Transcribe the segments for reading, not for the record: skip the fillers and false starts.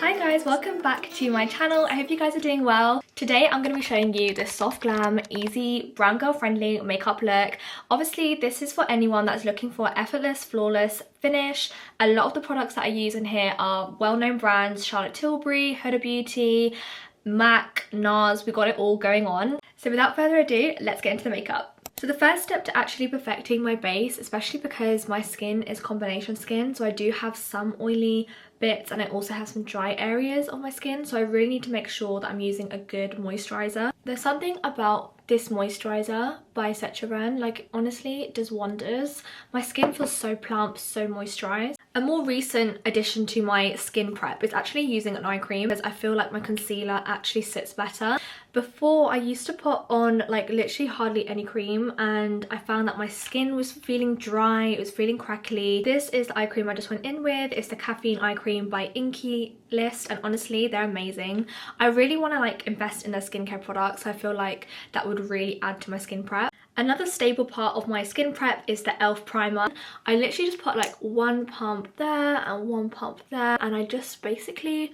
Hi guys, welcome back to my channel. I hope you guys are doing well. Today I'm going to be showing you this soft glam, easy, brown girl friendly makeup look. Obviously this is for anyone that's looking for effortless, flawless finish. A lot of the products that I use in here are well-known brands: Charlotte Tilbury, Huda Beauty, MAC, NARS. We got it all going on. So without further ado, let's get into the makeup. So the first step to actually perfecting my base, especially because my skin is combination skin, so I do have some oily bits and I also have some dry areas on my skin, so I really need to make sure that I'm using a good moisturizer. There's something about this moisturizer by Cetrabrand, like honestly it does wonders. My skin feels so plump, so moisturized. A more recent addition to my skin prep is actually using an eye cream, because I feel like my concealer actually sits better. Before I used to put on like literally hardly any cream and I found that my skin was feeling dry, it was feeling crackly. This is the eye cream I just went in with. It's the caffeine eye cream by Inky List, and honestly they're amazing. I really want to like invest in their skincare products. I feel like that would really add to my skin prep. Another staple part of my skin prep is the e.l.f. primer. I literally just put like one pump there and one pump there, and I just basically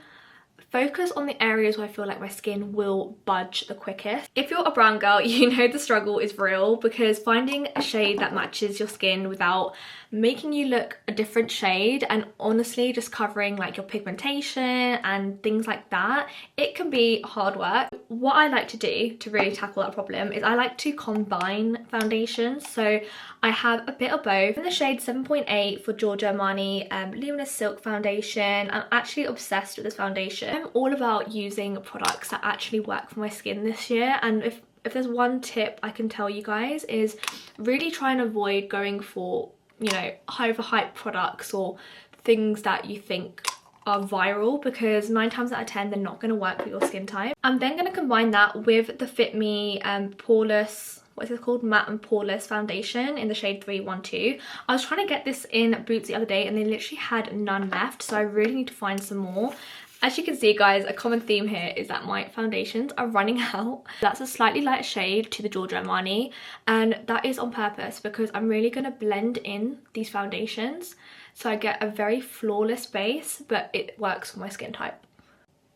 focus on the areas where I feel like my skin will budge the quickest. If you're a brown girl, you know the struggle is real, because finding a shade that matches your skin without making you look a different shade and honestly just covering like your pigmentation and things like that, it can be hard work. What I like to do to really tackle that problem is I like to combine foundations. So I have a bit of both. In the shade 7.8 for Giorgio Armani Luminous Silk Foundation. I'm actually obsessed with this foundation. I'm all about using products that actually work for my skin this year, and if there's one tip I can tell you guys is really try and avoid going for, you know, overhyped products or things that you think are viral, because 9 times out of 10 they're not going to work for your skin type. I'm then going to combine that with the Fit Me Poreless, what is it called, matte and poreless foundation in the shade 312. I was trying to get this in Boots the other day and they literally had none left, so I really need to find some more. As you can see guys, a common theme here is that my foundations are running out. That's a slightly lighter shade to the Giorgio Armani, and that is on purpose because I'm really going to blend in these foundations so I get a very flawless base, but it works for my skin type.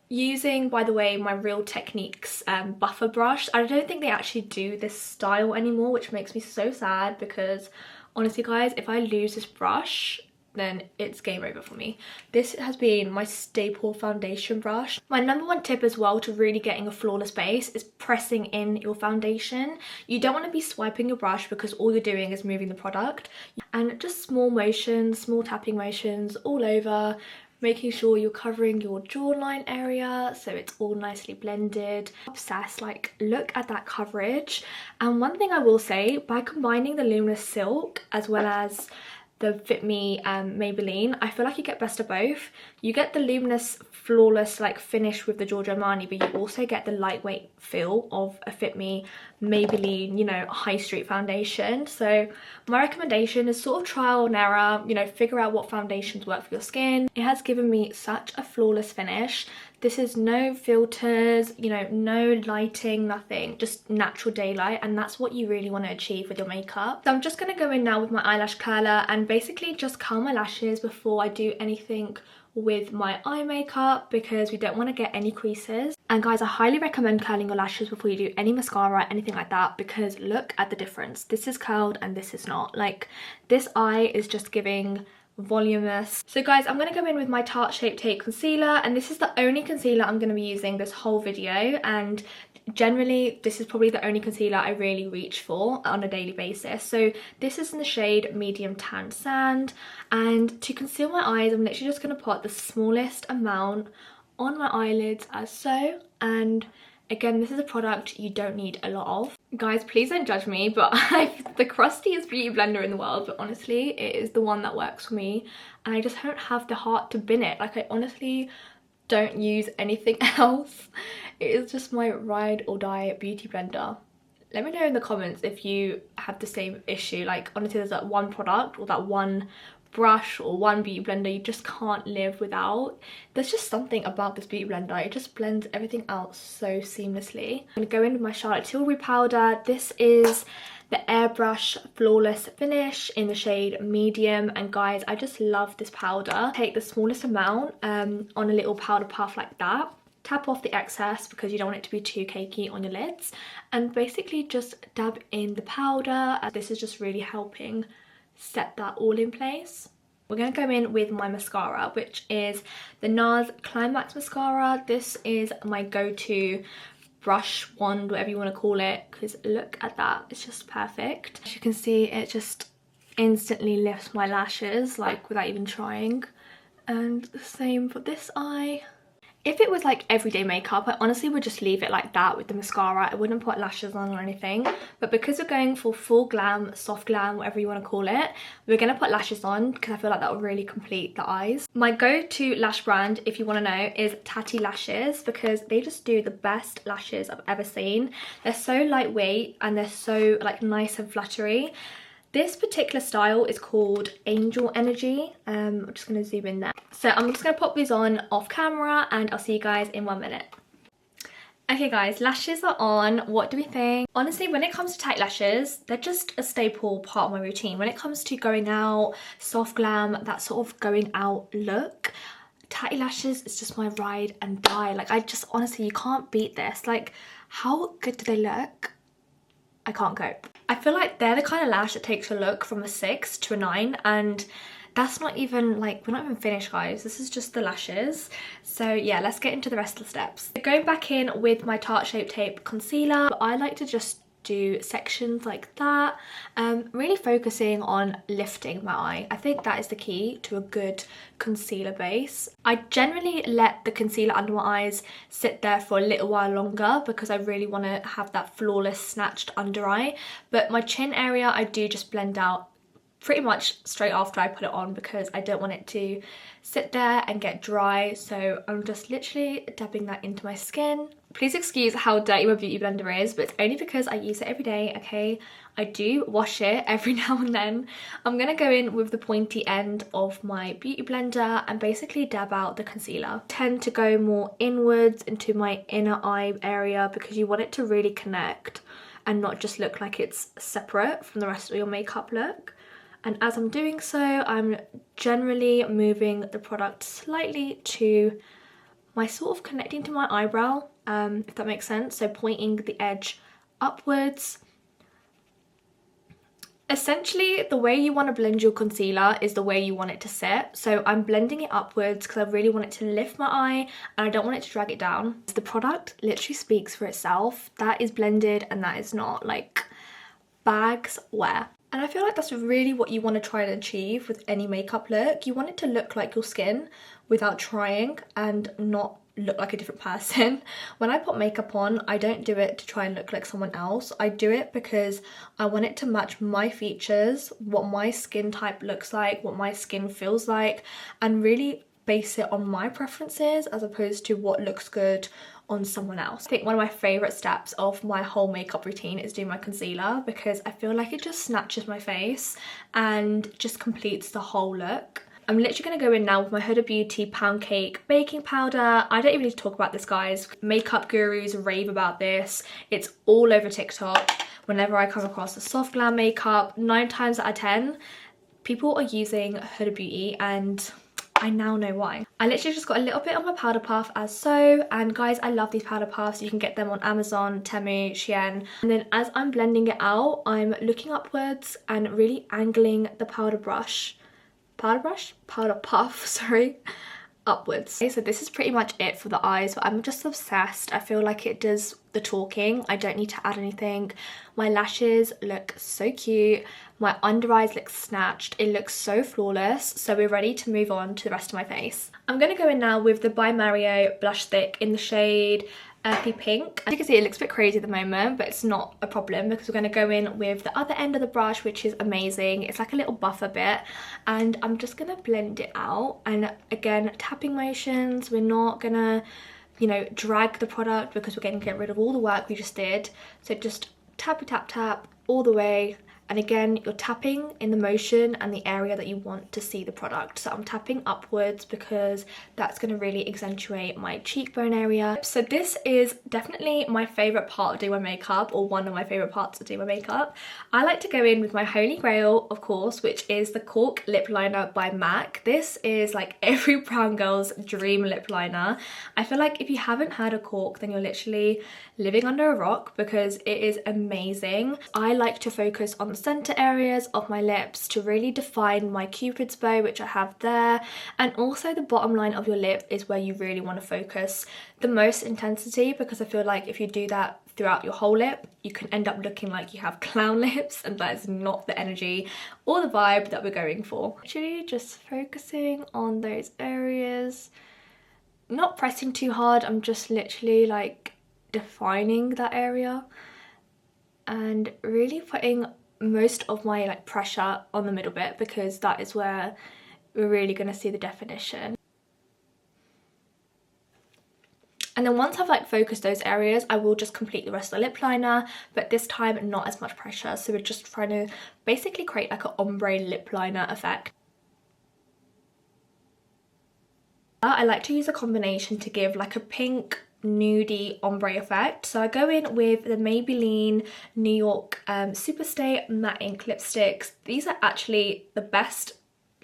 Using, by the way, my Real Techniques buffer brush. I don't think they actually do this style anymore, which makes me so sad, because honestly guys, if I lose this brush then it's game over for me. This has been my staple foundation brush. My number one tip as well to really getting a flawless base is pressing in your foundation. You don't want to be swiping your brush because all you're doing is moving the product, and just small motions, small tapping motions all over, making sure you're covering your jawline area so it's all nicely blended. Obsessed, like look at that coverage. And one thing I will say, by combining the Luminous Silk as well as the Fit Me Maybelline, I feel like you get best of both. You get the luminous, flawless like finish with the Giorgio Armani, but you also get the lightweight feel of a Fit Me Maybelline, you know, high street foundation. So my recommendation is sort of trial and error, you know, figure out what foundations work for your skin. It has given me such a flawless finish. This is no filters, you know, no lighting, nothing, just natural daylight, and that's what you really want to achieve with your makeup. So I'm just going to go in now with my eyelash curler and basically just curl my lashes before I do anything with my eye makeup, because we don't want to get any creases. And guys, I highly recommend curling your lashes before you do any mascara, anything like that, because look at the difference. This is curled and this is not. Like, this eye is just giving voluminous. So guys, I'm going to go in with my Tarte Shape Tape concealer, and this is the only concealer I'm going to be using this whole video, and generally this is probably the only concealer I really reach for on a daily basis. So this is in the shade Medium Tan Sand, and to conceal my eyes I'm literally just going to put the smallest amount on my eyelids as so. And again, this is a product you don't need a lot of. Guys, please don't judge me, but I've the crustiest beauty blender in the world, but honestly it is the one that works for me, and I just don't have the heart to bin it. Like, I honestly don't use anything else. It is just my ride or die beauty blender. Let me know in the comments if you have the same issue. Like, honestly, there's that one product or that one brush or one beauty blender you just can't live without. There's just something about this beauty blender, it just blends everything out so seamlessly. I'm gonna go in with my Charlotte Tilbury powder. This is the Airbrush Flawless Finish in the shade medium, and guys, I just love this powder. Take the smallest amount on a little powder puff like that, tap off the excess because you don't want it to be too cakey on your lids, and basically just dab in the powder. This is just really helping set that all in place. We're going to go in with my mascara, which is the NARS Climax mascara. This is my go-to brush wand, whatever you want to call it, because look at that, it's just perfect. As you can see, it just instantly lifts my lashes, like without even trying. And the same for this eye. If it was like everyday makeup, I honestly would just leave it like that with the mascara. I wouldn't put lashes on or anything. But because we're going for full glam, soft glam, whatever you want to call it, we're going to put lashes on because I feel like that will really complete the eyes. My go-to lash brand, if you want to know, is Tatti Lashes, because they just do the best lashes I've ever seen. They're so lightweight and they're so like nice and fluttery. This particular style is called Angel Energy. I'm just going to zoom in there. So I'm just going to pop these on off camera and I'll see you guys in 1 minute. Okay guys, lashes are on. What do we think? Honestly, when it comes to tight lashes, they're just a staple part of my routine. When it comes to going out, soft glam, that sort of going out look, tight lashes is just my ride and die. Like, I just, honestly, you can't beat this. Like, how good do they look? I can't cope. I feel like they're the kind of lash that takes a look from a 6 to a 9, and that's not even like, we're not even finished guys, this is just the lashes. So yeah, let's get into the rest of the steps. Going back in with my Tarte Shape Tape concealer, I like to just do sections like that, really focusing on lifting my eye. I think that is the key to a good concealer base. I generally let the concealer under my eyes sit there for a little while longer because I really want to have that flawless snatched under eye, but my chin area I do just blend out pretty much straight after I put it on because I don't want it to sit there and get dry. So I'm just literally dabbing that into my skin. Please excuse how dirty my beauty blender is, but it's only because I use it every day, okay? I do wash it every now and then. I'm gonna go in with the pointy end of my beauty blender and basically dab out the concealer. I tend to go more inwards into my inner eye area because you want it to really connect and not just look like it's separate from the rest of your makeup look. And as I'm doing so, I'm generally moving the product slightly to my sort of connecting to my eyebrow, if that makes sense. So pointing the edge upwards. Essentially, the way you want to blend your concealer is the way you want it to sit. So I'm blending it upwards because I really want it to lift my eye and I don't want it to drag it down. The product literally speaks for itself. That is blended and that is not, like, bags where. And I feel like that's really what you want to try and achieve with any makeup look. You want it to look like your skin without trying and not look like a different person. When I put makeup on, I don't do it to try and look like someone else. I do it because I want it to match my features, what my skin type looks like, what my skin feels like, and really base it on my preferences as opposed to what looks good on someone else. I think one of my favourite steps of my whole makeup routine is doing my concealer because I feel like it just snatches my face and just completes the whole look. I'm literally going to go in now with my Huda Beauty Pound Cake Baking Powder. I don't even need to talk about this, guys. Makeup gurus rave about this. It's all over TikTok. Whenever I come across a soft glam makeup, 9 times out of 10, people are using Huda Beauty, and I now know why. I literally just got a little bit on my powder puff as so, and guys, I love these powder puffs. You can get them on Amazon, Temu, Shein. And then as I'm blending it out, I'm looking upwards and really angling the powder puff, sorry, upwards. Okay, so this is pretty much it for the eyes, but I'm just obsessed. I feel like it does the talking. I don't need to add anything. My lashes look so cute. My under eyes look snatched. It looks so flawless. So we're ready to move on to the rest of my face. I'm going to go in now with the By Mario Blush Stick in the shade Earthy Pink. As you can see, it looks a bit crazy at the moment, but it's not a problem because we're going to go in with the other end of the brush, which is amazing. It's like a little buffer bit, and I'm just going to blend it out. And again, tapping motions. We're not going to, you know, drag the product because we're going to get rid of all the work we just did. So just tappy tap tap all the way, And again, you're tapping in the motion and the area that you want to see the product. So I'm tapping upwards because that's going to really accentuate my cheekbone area. So this is definitely my favourite part of doing my makeup, or one of my favourite parts of doing my makeup. I like to go in with my holy grail, of course, which is the Cork lip liner by MAC. This is like every brown girl's dream lip liner. I feel like if you haven't had a Cork, then you're literally living under a rock because it is amazing. I like to focus on the center areas of my lips to really define my cupid's bow, which I have there, and also the bottom line of your lip is where you really want to focus the most intensity, because I feel like if you do that throughout your whole lip, you can end up looking like you have clown lips, and that is not the energy or the vibe that we're going for. Actually, just focusing on those areas, not pressing too hard. I'm just literally like defining that area and really putting most of my like pressure on the middle bit, because that is where we're really going to see the definition. And then once I've like focused those areas, I will just complete the rest of the lip liner, but this time not as much pressure. So we're just trying to basically create like an ombre lip liner effect. I like to use a combination to give like a pink nudie ombre effect. So I go in with the Maybelline New York Superstay Matte Ink lipsticks. These are actually the best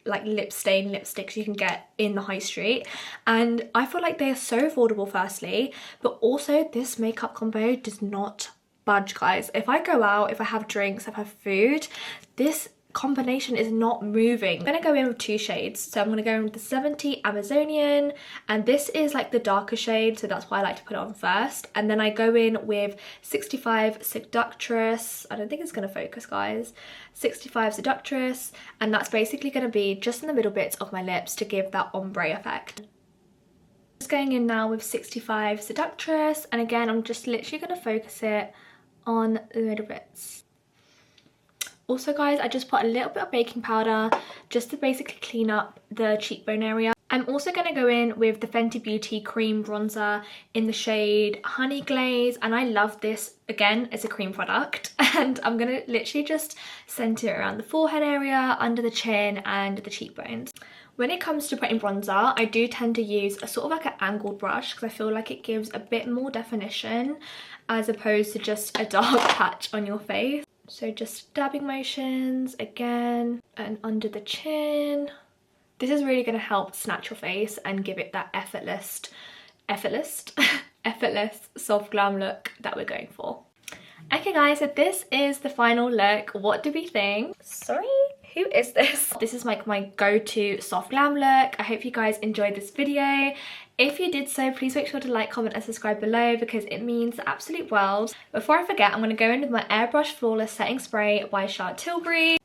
like lip stain lipsticks you can get in the high street, and I feel like they are so affordable firstly, but also this makeup combo does not budge, guys. If I go out, if I have drinks, if I have food, this combination is not moving. I'm gonna go in with two shades. So I'm gonna go in with the 70 Amazonian, and this is like the darker shade, so that's why I like to put it on first. And then I go in with 65 Seductress. I don't think it's gonna focus, guys. 65 Seductress, and that's basically gonna be just in the middle bits of my lips to give that ombre effect. Just going in now with 65 Seductress, and again I'm just literally gonna focus it on the middle bits. Also, guys, I just put a little bit of baking powder just to basically clean up the cheekbone area. I'm also going to go in with the Fenty Beauty cream bronzer in the shade Honey Glaze, and I love this. Again, it's a cream product, and I'm going to literally just center it around the forehead area, under the chin and the cheekbones. When it comes to putting bronzer, I do tend to use a sort of like an angled brush because I feel like it gives a bit more definition as opposed to just a dark patch on your face. So just dabbing motions again and under the chin. This is really going to help snatch your face and give it that effortless soft glam look that we're going for. Okay guys, so this is the final look. What do we think? Sorry, who is this? This is like my go-to soft glam look. I hope you guys enjoyed this video. If you did so, please make sure to like, comment and subscribe below because it means the absolute world. Before I forget, I'm going to go in with my Airbrush Flawless Setting Spray by Charlotte Tilbury.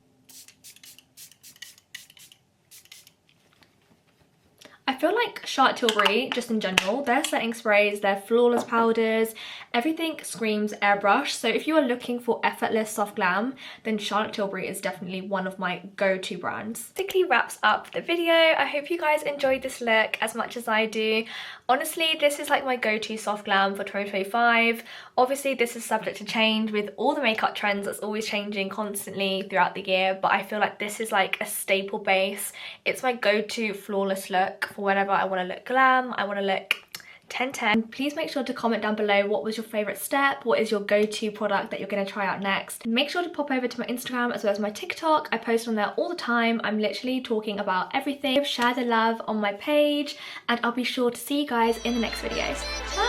I feel like Charlotte Tilbury, just in general, their setting sprays, their flawless powders, everything screams airbrush. So if you are looking for effortless soft glam, then Charlotte Tilbury is definitely one of my go-to brands. Basically wraps up the video. I hope you guys enjoyed this look as much as I do. Honestly, this is like my go-to soft glam for 2025. Obviously, this is subject to change with all the makeup trends that's always changing constantly throughout the year, but I feel like this is like a staple base. It's my go-to flawless look for whenever I want to look glam, I want to look 10-10. Please make sure to comment down below what was your favourite step, what is your go-to product that you're going to try out next. Make sure to pop over to my Instagram as well as my TikTok. I post on there all the time. I'm literally talking about everything. Share the love on my page, and I'll be sure to see you guys in the next videos. Bye!